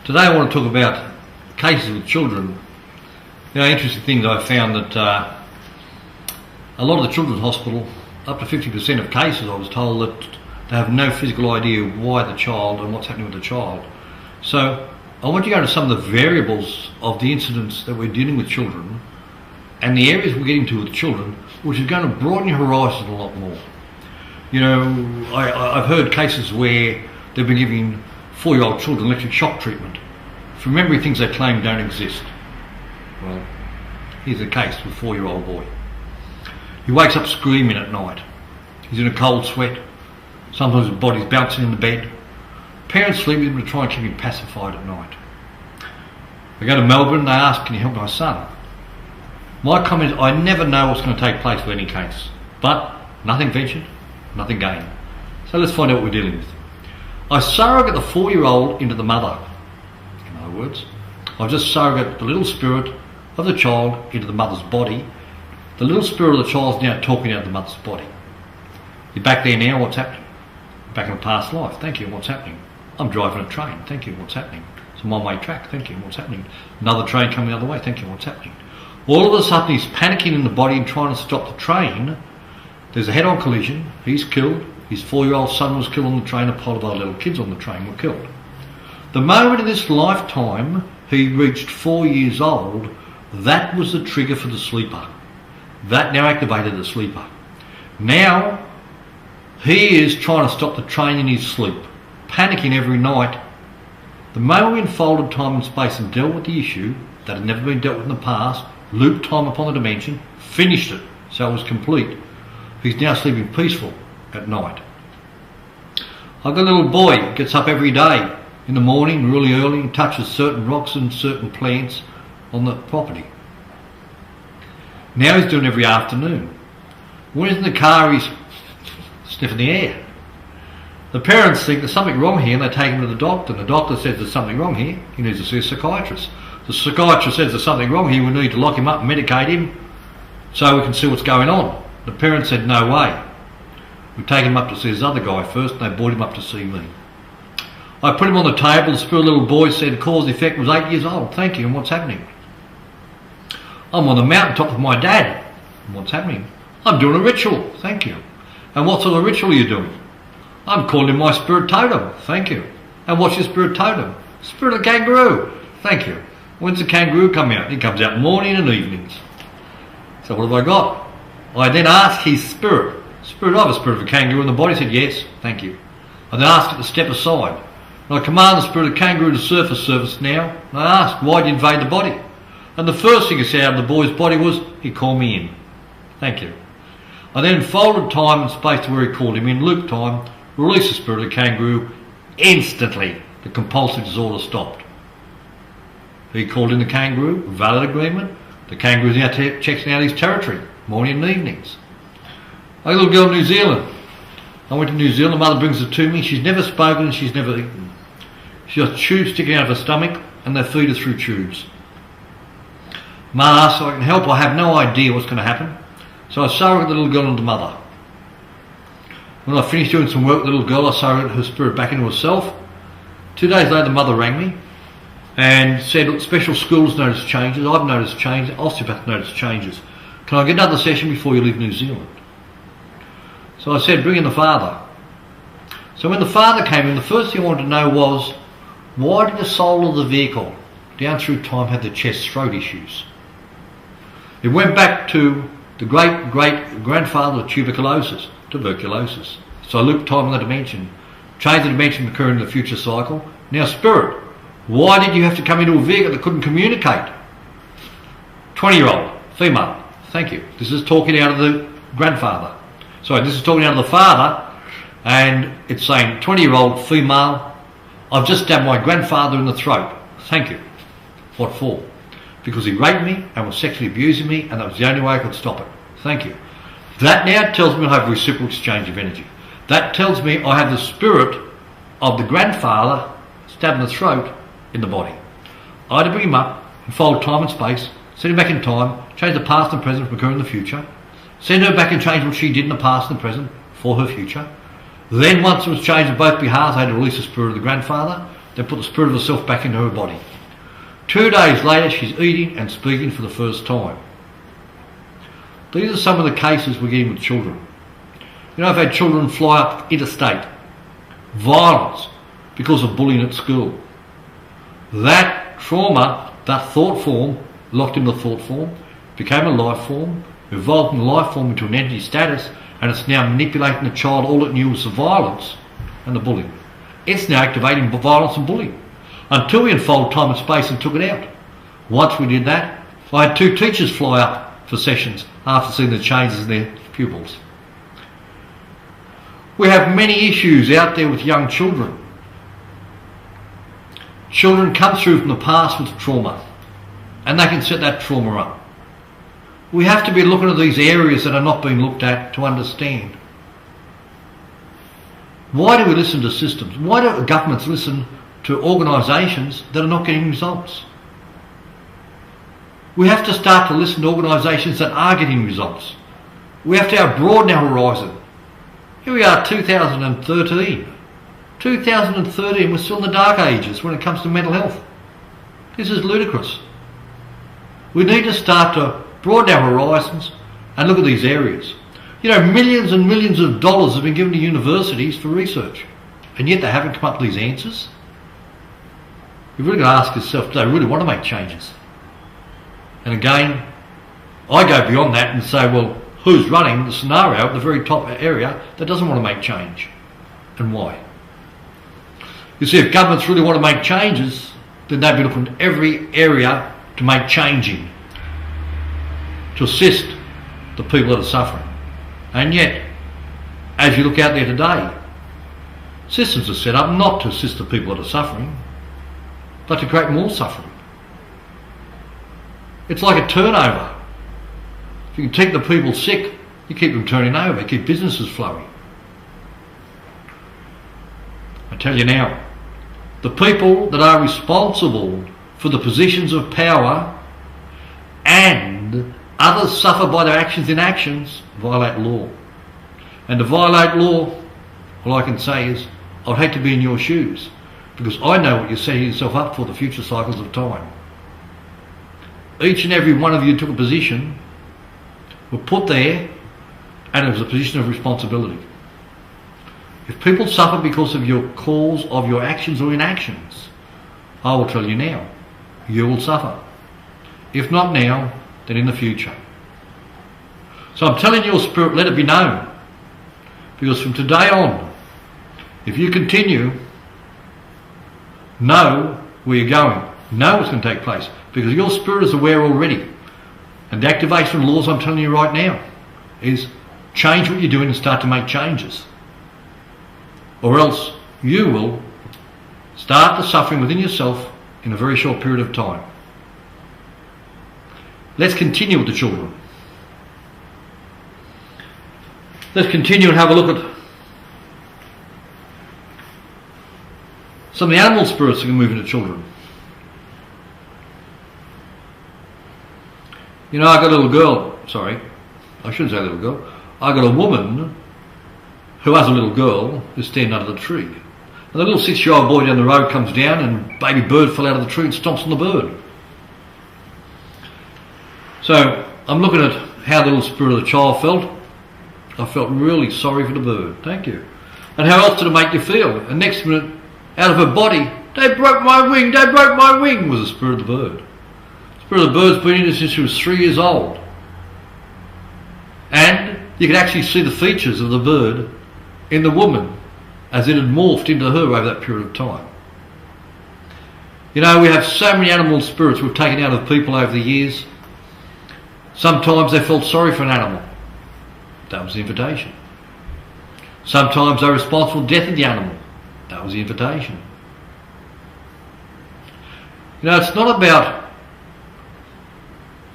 Today I want to talk about cases with children. You know, interesting things I've found that a lot of the children's hospital, up to 50% of cases I was told that they have no physical idea why the child and what's happening with the child. So I want you to go to some of the variables of the incidents that we're dealing with children and the areas we're getting to with children, which is going to broaden your horizon a lot more. You know, I've heard cases where they've been giving 4-year-old children electric shock treatment for remembering things they claim don't exist. Well, here's a case with a 4-year-old boy. He wakes up screaming at night. He's in a cold sweat. Sometimes his body's bouncing in the bed. Parents sleep with him to try and keep him pacified at night. They go to Melbourne and they ask, can you help my son? My comment is, I never know what's going to take place with any case. But nothing ventured, nothing gained. So let's find out what we're dealing with. I surrogate the 4-year-old into the mother. In other words, I just surrogate the little spirit of the child into the mother's body. The little spirit of the child is now talking out of the mother's body. You're back there now, what's happening? Back in a past life, thank you, what's happening? I'm driving a train, thank you, what's happening? It's a one-way track, thank you, what's happening? Another train coming the other way, thank you, what's happening? All of a sudden he's panicking in the body and trying to stop the train. There's a head-on collision, he's killed. His 4-year-old son was killed on the train, a pile of other little kids on the train were killed. The moment in this lifetime he reached 4 years old, that was the trigger for the sleeper. That now activated the sleeper. Now he is trying to stop the train in his sleep, panicking every night. The moment we unfolded time and space and dealt with the issue that had never been dealt with in the past, looped time upon the dimension, finished it so it was complete, he's now sleeping peaceful at night. I've got a little boy, gets up every day in the morning really early and touches certain rocks and certain plants on the property. Now he's doing it every afternoon. When he's in the car he's sniffing the air. The parents think there's something wrong here and they take him to the doctor, and the doctor says there's something wrong here, he needs to see a psychiatrist. The psychiatrist says there's something wrong here, we need to lock him up and medicate him so we can see what's going on. The parents said no way. We take him up to see this other guy first, and they brought him up to see me. I put him on the table, the spirit little boy said cause and effect was 8 years old, thank you, and what's happening? I'm on the mountaintop with my dad, and what's happening? I'm doing a ritual, thank you. And what sort of ritual are you doing? I'm calling my spirit totem, thank you. And what's your spirit totem? Spirit of kangaroo, thank you. When's the kangaroo come out? He comes out morning and evenings. So what have I got? I then ask his spirit, I have a spirit of a kangaroo in the body, said yes, thank you. I then asked it to step aside. And I command the spirit of kangaroo to surface now. And I asked, why did you invade the body? And the first thing he said out of the boy's body was, he called me in. Thank you. I then folded time and space to where he called him in, loop time, released the spirit of the kangaroo. Instantly, the compulsive disorder stopped. He called in the kangaroo, valid agreement. The kangaroo now checks out his territory, morning and evenings. I got a little girl in New Zealand. I went to New Zealand, the mother brings her to me. She's never spoken and she's never eaten. She's got tubes sticking out of her stomach and they feed her through tubes. Ma asks if I can help. I have no idea what's going to happen. So I surrogate the little girl into the mother. When I finished doing some work with the little girl, I surrogated her spirit back into herself. 2 days later the mother rang me and said, look, special schools notice changes, I've noticed changes, osteopaths notice changes. Can I get another session before you leave New Zealand? So I said, bring in the father. So when the father came in, the first thing I wanted to know was, why did the soul of the vehicle down through time have the chest throat issues? It went back to the great-great-grandfather of tuberculosis. So I looped time in the dimension, changed the dimension occurring in the future cycle. Now spirit, why did you have to come into a vehicle that couldn't communicate? 20-year-old, female, thank you. This is talking out of the grandfather. Sorry, this is talking out of the father, and it's saying, 20-year-old female, I've just stabbed my grandfather in the throat. Thank you. What for? Because he raped me and was sexually abusing me, and that was the only way I could stop it. Thank you. That now tells me I have a reciprocal exchange of energy. That tells me I have the spirit of the grandfather stabbing the throat in the body. I had to bring him up, unfold time and space, send him back in time, change the past and present from occurring in the future, send her back and change what she did in the past and present for her future. Then once it was changed on both behalves, I had to release the spirit of the grandfather. then put the spirit of herself back into her body. 2 days later, she's eating and speaking for the first time. These are some of the cases we're getting with children. You know, I've had children fly up interstate. Violence because of bullying at school. That trauma, that thought form, locked in the thought form, became a life form, evolved from the life form into an entity status, and it's now manipulating the child. All it knew was the violence and the bullying. It's now activating violence and bullying until we unfold time and space and took it out. Once we did that, I had 2 teachers fly up for sessions after seeing the changes in their pupils. We have many issues out there with young children. Children come through from the past with trauma, and they can set that trauma up. We have to be looking at these areas that are not being looked at to understand. Why do we listen to systems? Why do governments listen to organisations that are not getting results? We have to start to listen to organisations that are getting results. We have to broaden our horizon. Here we are, 2013. 2013, we're still in the dark ages when it comes to mental health. This is ludicrous. We need to start to broaden our horizons and look at these areas. You know, millions and millions of dollars have been given to universities for research, and yet they haven't come up with these answers. You've really got to ask yourself, do they really want to make changes? And again, I go beyond that and say, well, who's running the scenario at the very top area that doesn't want to make change, and why? You see, if governments really want to make changes, then they'd be looking at every area to make changing, to assist the people that are suffering. And yet, as you look out there today, systems are set up not to assist the people that are suffering, but to create more suffering. It's like a turnover. If you can keep the people sick, you keep them turning over, you keep businesses flowing. I tell you now, the people that are responsible for the positions of power and others suffer by their actions and inactions violate law. And to violate law, all I can say is, I'd hate to be in your shoes, because I know what you're setting yourself up for the future cycles of time. Each and every one of you took a position, were put there, and it was a position of responsibility. If people suffer because of your cause of your actions or inactions, I will tell you now, you will suffer. If not now, then in the future. So I'm telling your spirit, let it be known. Because from today on, if you continue, know where you're going. Know what's going to take place. Because your spirit is aware already. And the activation laws I'm telling you right now is change what you're doing and start to make changes. Or else you will start the suffering within yourself in a very short period of time. Let's continue with the children. Let's continue and have a look at some of the animal spirits that can move into children. You know, I got a little girl, sorry, I shouldn't say little girl. I got a woman who has a little girl who's standing under the tree. And the little 6-year-old boy down the road comes down and baby bird fell out of the tree and stomps on the bird. So I'm looking at how the little spirit of the child felt. I felt really sorry for the bird, thank you. And how else did it make you feel? And next minute, out of her body, they broke my wing, they broke my wing, was the spirit of the bird. The spirit of the bird's been in her since she was 3 years old. And you could actually see the features of the bird in the woman as it had morphed into her over that period of time. You know, we have so many animal spirits we've taken out of people over the years. Sometimes they felt sorry for an animal. That was the invitation. Sometimes they're responsible for the death of the animal. That was the invitation. You know, it's not about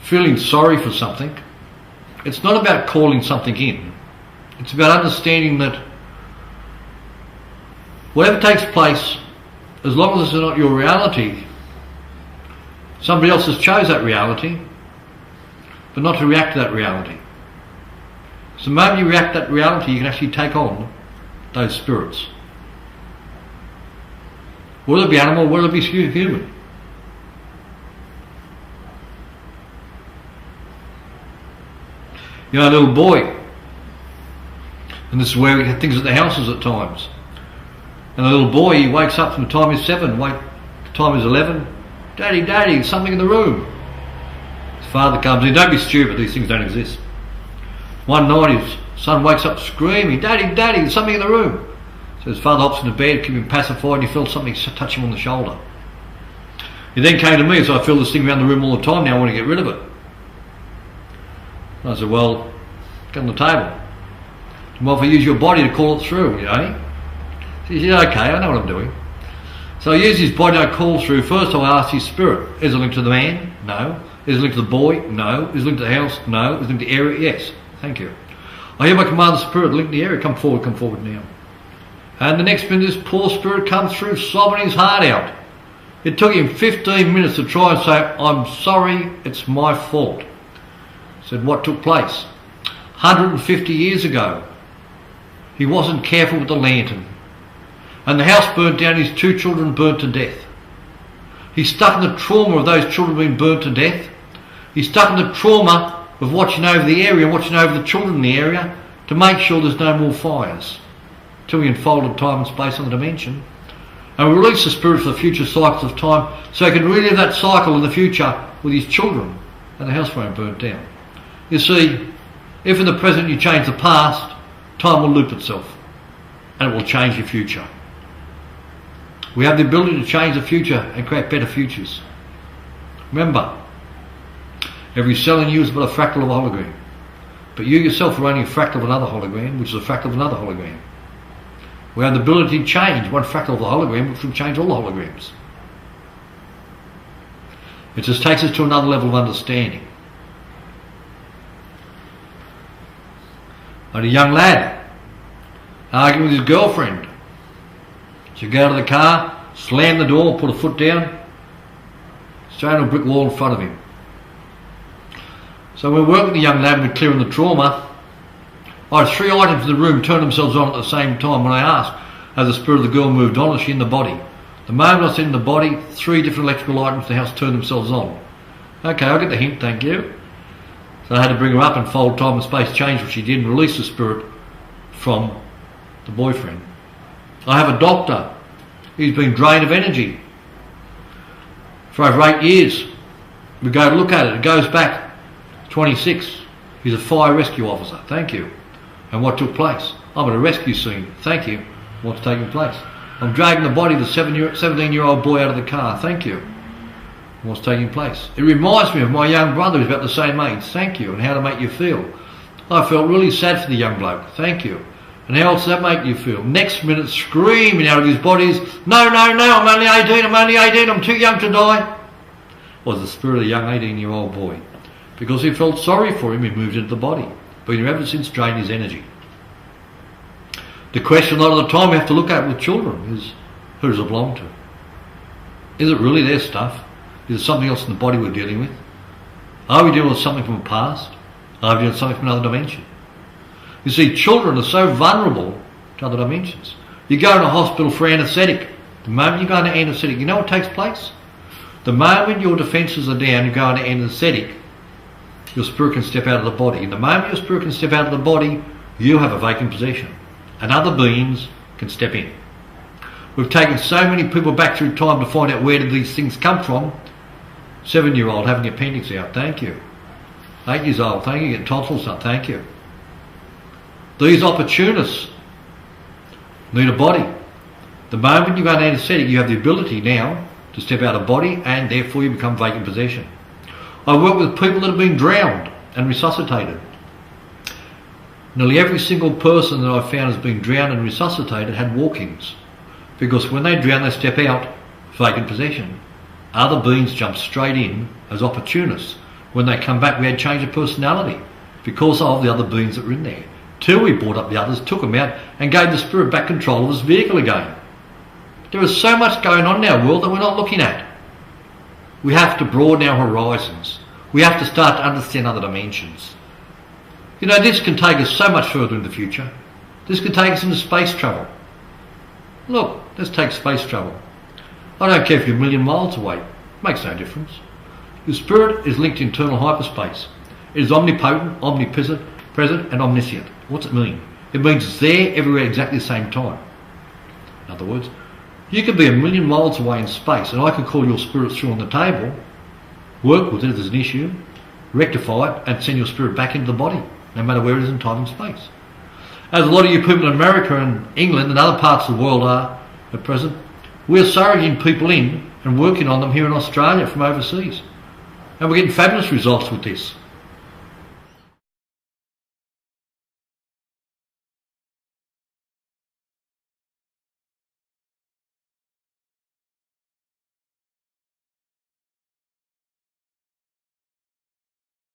feeling sorry for something. It's not about calling something in. It's about understanding that whatever takes place, as long as it's not your reality, somebody else has chose that reality, but not to react to that reality. So the moment you react to that reality, you can actually take on those spirits. Will it be animal, will it be human? You know, a little boy, and this is where we get things at the houses at times. And a little boy, he wakes up from the time he's 7, the time he's 11, Daddy, Daddy, there's something in the room. His father comes in, don't be stupid, these things don't exist. One night his son wakes up screaming, Daddy, Daddy, there's something in the room. So his father hops into bed, keep him pacified, and he felt something touch him on the shoulder. He then came to me, so I feel this thing around the room all the time now, I want to get rid of it. And I said, well, get on the table. Well, if I use your body to call it through, you know. So he said, okay, I know what I'm doing. So I use his body to call through. First I ask his spirit, is it linked to the man? No. Is it linked to the boy? No. Is it linked to the house? No. Is it linked to the area? Yes. Thank you. I hereby command the spirit link the area, come forward now. And the next minute this poor spirit comes through sobbing his heart out. It took him 15 minutes to try and say, I'm sorry, it's my fault. I said, what took place? 150 years ago, he wasn't careful with the lantern. And the house burnt down, his 2 children burnt to death. He's stuck in the trauma of those children being burnt to death. He's stuck in the trauma of watching over the area, watching over the children in the area to make sure there's no more fires. Till we unfolded time and space on the dimension. And we release the spirit for the future cycles of time so he can relive that cycle in the future with his children and the house won't burn down. You see, if in the present you change the past, time will loop itself and it will change your future. We have the ability to change the future and create better futures. Remember, every cell in you is but a fractal of a hologram. But you yourself are only a fractal of another hologram, which is a fractal of another hologram. We have the ability to change one fractal of the hologram, which will change all the holograms. It just takes us to another level of understanding. I had a young lad arguing with his girlfriend. She got out of the car, slammed the door, put a foot down, straight on a brick wall in front of him. So we're working with the young lad, we're clearing the trauma. I had 3 items in the room turn themselves on at the same time. When I asked, as the spirit of the girl moved on, is she in the body? The moment I said in the body, 3 different electrical items in the house turned themselves on. Okay, I'll get the hint, thank you. So I had to bring her up and fold time and space change, which she did, and release the spirit from the boyfriend. I have a doctor. He's been drained of energy for over 8 years. We go to look at it. It goes back 26. He's a fire rescue officer. Thank you. And what took place? I'm at a rescue scene. Thank you. What's taking place? I'm dragging the body of the 17-year-old boy out of the car. Thank you. What's taking place? It reminds me of my young brother who's about the same age. Thank you. And how to make you feel. I felt really sad for the young bloke. Thank you. And how else does that make you feel? Next minute, screaming out of his body is, no, no, no, I'm only 18, I'm too young to die. Was the spirit of the young 18-year-old boy. Because he felt sorry for him, he moved into the body. But he ever since drained his energy. The question a lot of the time we have to look at with children is, who does it belong to? Is it really their stuff? Is it something else in the body we're dealing with? Are we dealing with something from the past? Are we dealing with something from another dimension? You see, children are so vulnerable to other dimensions. You go in a hospital for anaesthetic. The moment you go into anaesthetic, you know what takes place? The moment your defences are down, you go into anaesthetic, your spirit can step out of the body. And the moment your spirit can step out of the body, you have a vacant possession. And other beings can step in. We've taken so many people back through time to find out where did these things come from. 7-year-old having the appendix out, thank you. 8 years old, thank you, getting tonsils up, thank you. These opportunists need a body. The moment you go into anaesthetic, you have the ability now to step out of body and therefore you become vacant possession. I work with people that have been drowned and resuscitated. Nearly every single person that I've found has been drowned and resuscitated had walk-ins. Because when they drown, they step out, vacant possession. Other beings jump straight in as opportunists. When they come back, we had change of personality because of the other beings that were in there. Till we brought up the others, took them out and gave the spirit back control of this vehicle again. There is so much going on in our world that we're not looking at. We have to broaden our horizons. We have to start to understand other dimensions. You know, this can take us so much further in the future. This can take us into space travel. Look, let's take space travel. I don't care if you're a million miles away. It makes no difference. Your spirit is linked to internal hyperspace. It is omnipotent, omnipresent, present and omniscient. What's it mean? It means it's there everywhere exactly the same time. In other words, you could be a million miles away in space and I could call your spirit through on the table, work with it if there's an issue, rectify it and send your spirit back into the body, no matter where it is in time and space. As a lot of you people in America and England and other parts of the world are at present, we're surroging people in and working on them here in Australia from overseas. And we're getting fabulous results with this.